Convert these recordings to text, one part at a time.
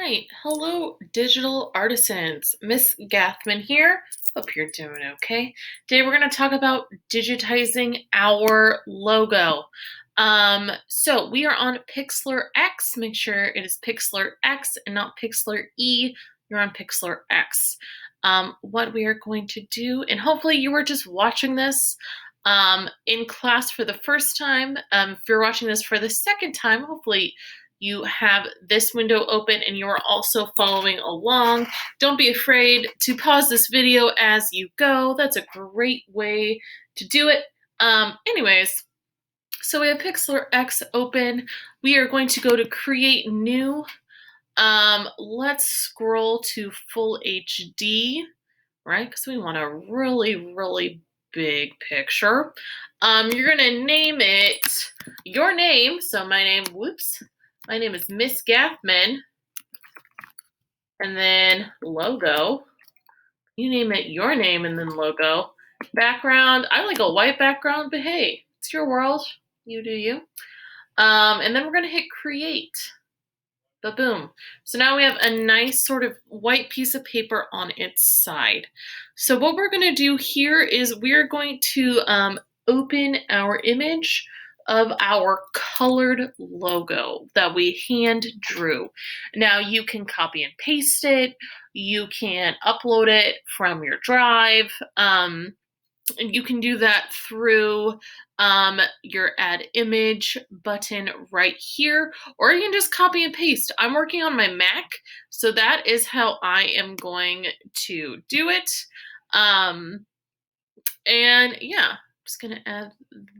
Right. Hello, digital artisans. Miss Gathman here. Hope you're doing okay. Today we're going to talk about digitizing our logo. So we are on Pixlr X. Make sure it is Pixlr X and not Pixlr E. You're on Pixlr X. What we are going to do, and hopefully you were just watching this in class for the first time. If you're watching this for the second time, hopefully you have this window open and you are also following along. Don't be afraid to pause this video as you go. That's a great way to do it. Anyways, so we have Pixlr X open. We are going to go to create new. Let's scroll to full HD, right? Because we want a really big picture. You're gonna name it your name. So my name is Miss Gathman, and then logo. You name it your name and then logo. Background, I like a white background, but hey, it's your world. You do you. And then we're gonna hit create. Ba-boom. So now we have a nice sort of white piece of paper on its side. So what we're gonna do here is we're going to open our image of our colored logo that we hand drew. Now you can copy and paste it, you can upload it from your drive, and you can do that through your add image button right here, or you can just copy and paste. I'm working on my Mac, so that is how I am going to do it. And yeah, I'm just gonna add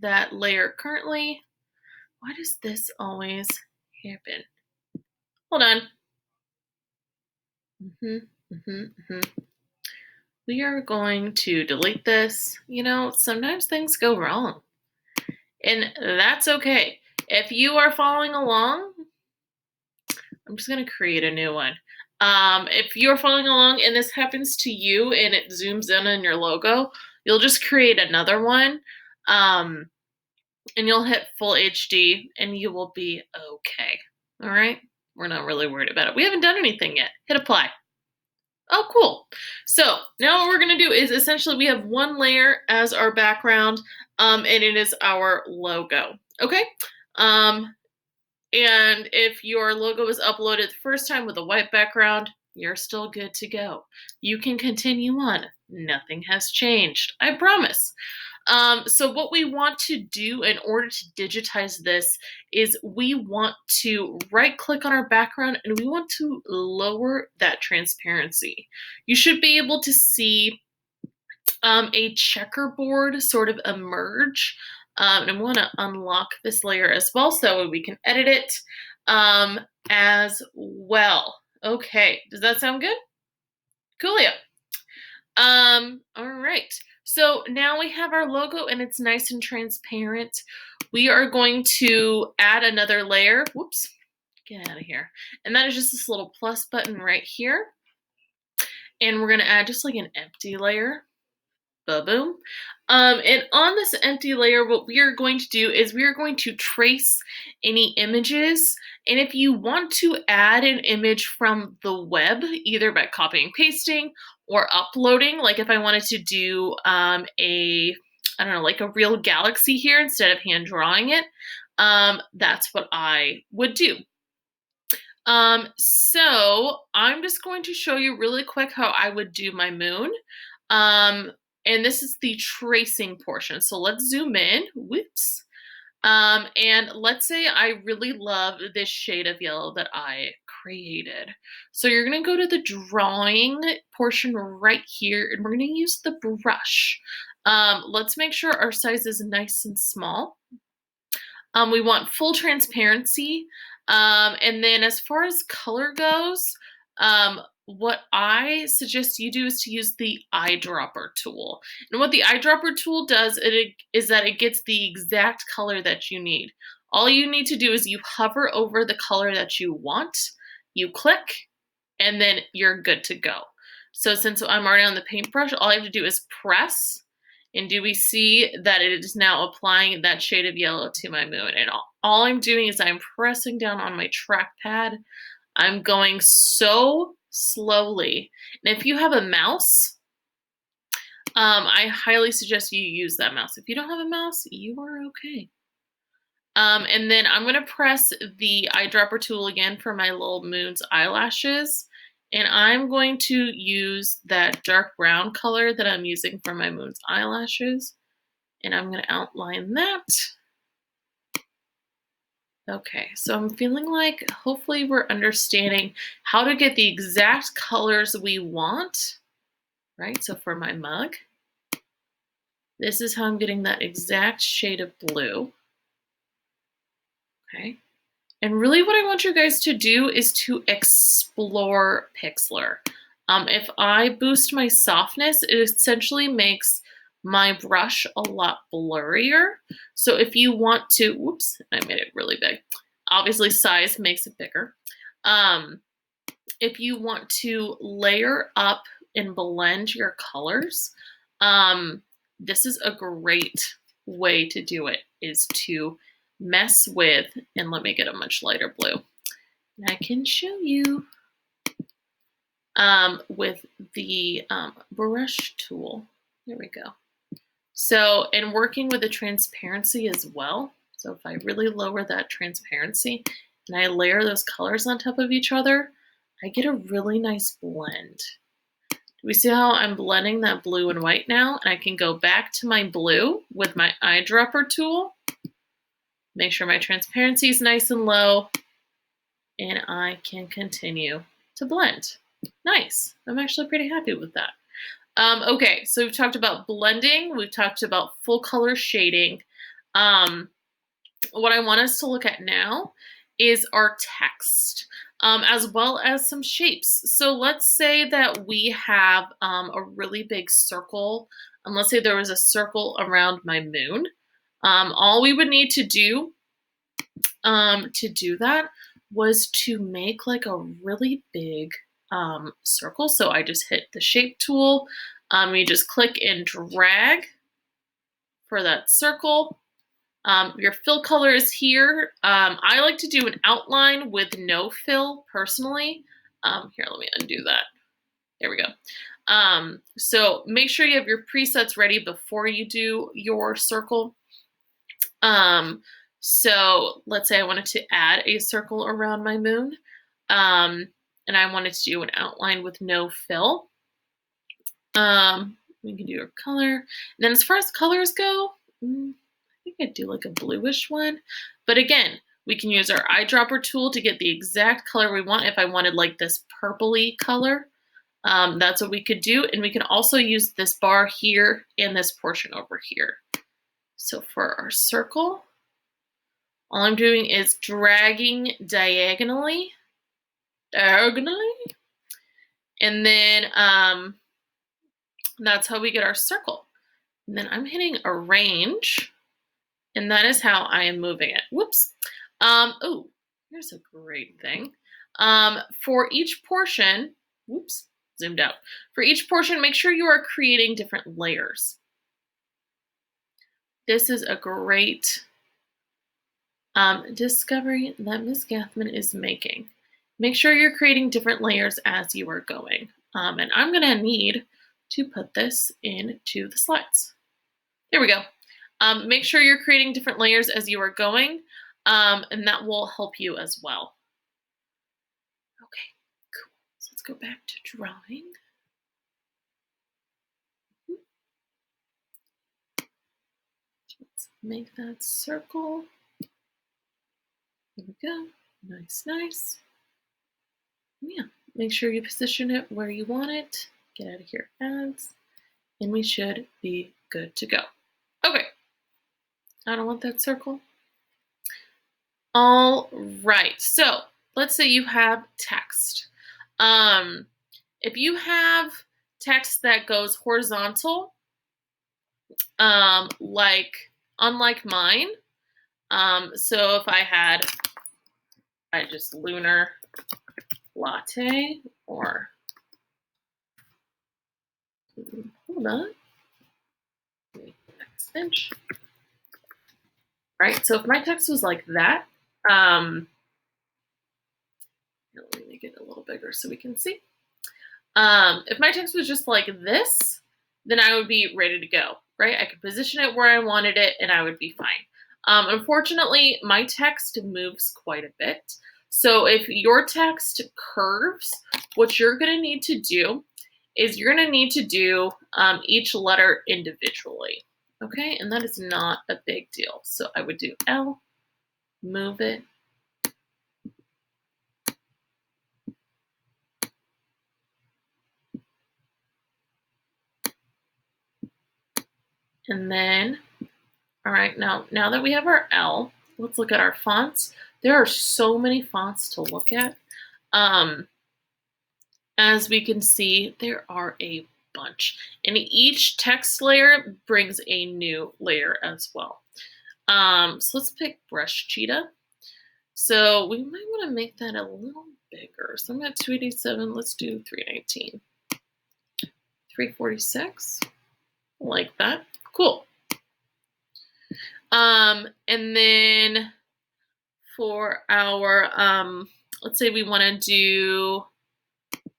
that layer currently. Why does this always happen? Hold on. We are going to delete this. You know, sometimes things go wrong, and that's okay. If you are following along, I'm just gonna create a new one. If you're following along and this happens to you and it zooms in on your logo, you'll just create another one. And you'll hit full HD and you will be okay. All right? We're not really worried about it. We haven't done anything yet. Hit apply. Oh, cool. So now what we're going to do is essentially we have one layer as our background, and it is our logo. Okay? And if your logo was uploaded the first time with a white background, you're still good to go. You can continue on. Nothing has changed. I promise. So what we want to do in order to digitize this is we want to right click on our background and we want to lower that transparency. You should be able to see a checkerboard sort of emerge. And I want to unlock this layer as well so we can edit it as well. Okay, does that sound good? Coolio. All right. So now we have our logo and it's nice and transparent. We are going to add another layer. Whoops, get out of here. And that is just this little plus button right here. And we're gonna add just like an empty layer. Ba-boom. And on this empty layer, what we are going to do is we are going to trace any images. And if you want to add an image from the web, either by copying and pasting or uploading, like if I wanted to do I don't know, like a real galaxy here instead of hand drawing it, that's what I would do. So I'm just going to show you really quick how I would do my moon. And this is the tracing portion. So let's zoom in. Whoops. And let's say I really love this shade of yellow that I created. So you're going to go to the drawing portion right here, and we're going to use the brush. Let's make sure our size is nice and small. We want full transparency. And then as far as color goes, what I suggest you do is to use the eyedropper tool. And what the eyedropper tool does is that it gets the exact color that you need. All you need to do is you hover over the color that you want, you click, and then you're good to go. So since I'm already on the paintbrush, all I have to do is press, and do we see that it is now applying that shade of yellow to my moon? And all I'm doing is I'm pressing down on my trackpad I'm going so slowly. And if you have a mouse, I highly suggest you use that mouse. If you don't have a mouse, you are okay. And then I'm gonna press the eyedropper tool again for my little moon's eyelashes. And I'm going to use that dark brown color that I'm using for my moon's eyelashes. And I'm gonna outline that. Okay, so I'm feeling like hopefully we're understanding how to get the exact colors we want, right? So for my mug, this is how I'm getting that exact shade of blue. Okay. And really what I want you guys to do is to explore Pixlr. If I boost my softness, it essentially makes my brush a lot blurrier. So if you want to, whoops, I made it really big. Obviously size makes it bigger. If you want to layer up and blend your colors, this is a great way to do it, is to mess with, and let me get a much lighter blue. And I can show you with the brush tool. There we go. So, and working with the transparency as well. So if I really lower that transparency and I layer those colors on top of each other, I get a really nice blend. Do we see how I'm blending that blue and white now? And I can go back to my blue with my eyedropper tool. Make sure my transparency is nice and low, and I can continue to blend. Nice. I'm actually pretty happy with that. Okay, so we've talked about blending. We've talked about full color shading. What I want us to look at now is our text, as well as some shapes. So let's say that we have a really big circle, and let's say there was a circle around my moon. All we would need to do that was to make like a really big circle. So I just hit the shape tool. You just click and drag for that circle. Your fill color is here. I like to do an outline with no fill personally. Here, let me undo that. There we go. So make sure you have your presets ready before you do your circle. So let's say I wanted to add a circle around my moon, and I wanted to do an outline with no fill. We can do a color. And then as far as colors go, I think I'd do like a bluish one. But again, we can use our eyedropper tool to get the exact color we want. If I wanted like this purpley color, that's what we could do. And we can also use this bar here and this portion over here. So for our circle, all I'm doing is dragging diagonally, and then that's how we get our circle. And then I'm hitting arrange, and that is how I am moving it. Whoops. Oh, here's a great thing. For each portion, whoops, zoomed out. For each portion, make sure you are creating different layers. This is a great discovery that Ms. Gathman is making. Make sure you're creating different layers as you are going. And I'm gonna need to put this into the slides. There we go. Make sure you're creating different layers as you are going, and that will help you as well. Okay, cool. So let's go back to drawing. Let's make that circle. There we go. Nice, nice. Yeah, make sure you position it where you want it. Get out of here, ads, and we should be good to go. Okay, I don't want that circle. All right, so let's say you have text. If you have text that goes horizontal, unlike mine, so if I just lunar latte, or hold on, next inch. Right, so if my text was like that, let me make it a little bigger so we can see. If my text was just like this, then I would be ready to go, right? I could position it where I wanted it and I would be fine. Unfortunately, my text moves quite a bit. So if your text curves, what you're going to need to do is you're going to need to do each letter individually, okay? And that is not a big deal. So I would do L, move it, and then, all right, now that we have our L, let's look at our fonts. There are so many fonts to look at. As we can see, there are a bunch, and each text layer brings a new layer as well. So let's pick Brush Cheetah. So we might want to make that a little bigger. So I'm at 287. Let's do 319. 346. Like that. Cool. And then for our, let's say we want to do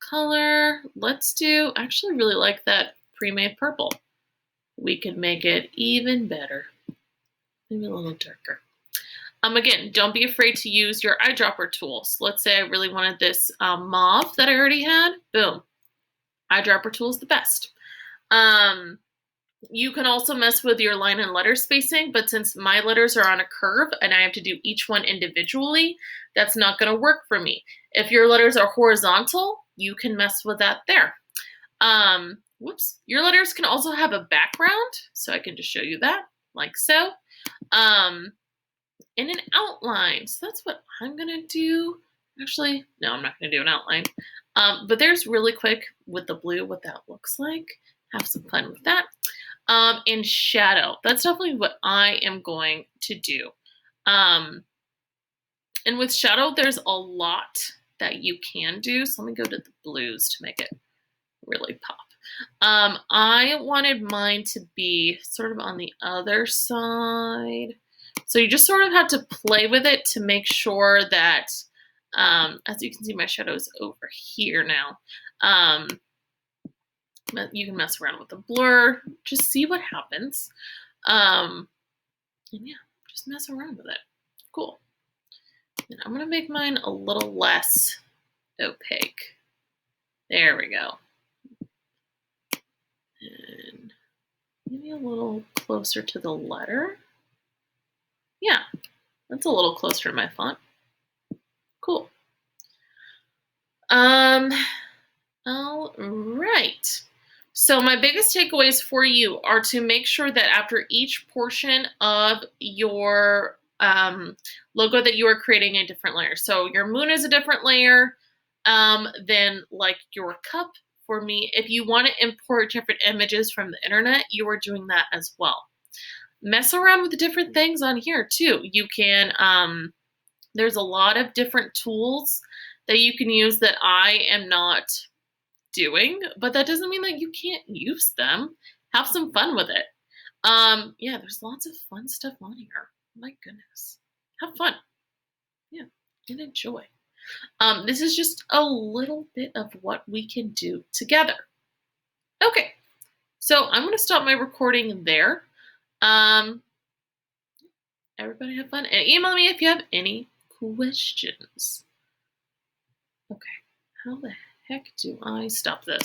color. Let's do, I actually really like that pre-made purple. We can make it even better. Maybe a little darker. Again, don't be afraid to use your eyedropper tools. Let's say I really wanted this mauve that I already had. Boom. Eyedropper tool is the best. You can also mess with your line and letter spacing, but since my letters are on a curve and I have to do each one individually, that's not going to work for me. If your letters are horizontal, you can mess with that there. Whoops. Your letters can also have a background, so I can just show you that, like so. In an outline. So that's what I'm going to do. Actually, no, I'm not going to do an outline. But there's really quick with the blue what that looks like. Have some fun with that. And shadow. That's definitely what I am going to do. And with shadow, there's a lot that you can do. So let me go to the blues to make it really pop. I wanted mine to be sort of on the other side. So you just sort of have to play with it to make sure that, as you can see, my shadow is over here now. You can mess around with the blur, just see what happens. And yeah, just mess around with it. Cool. And I'm gonna make mine a little less opaque. There we go. And maybe a little closer to the letter. Yeah, that's a little closer to my font. Cool. All right. So my biggest takeaways for you are to make sure that after each portion of your logo that you are creating a different layer. So your moon is a different layer than like your cup. For me, if you want to import different images from the internet, you are doing that as well. Mess around with the different things on here too. You can, there's a lot of different tools that you can use that I am not doing, but that doesn't mean that you can't use them. Have some fun with it. Yeah, there's lots of fun stuff on here. My goodness. Have fun. Yeah, and enjoy. This is just a little bit of what we can do together. Okay, so I'm going to stop my recording there. Everybody have fun, and email me if you have any questions. Okay, how the heck do I stop this?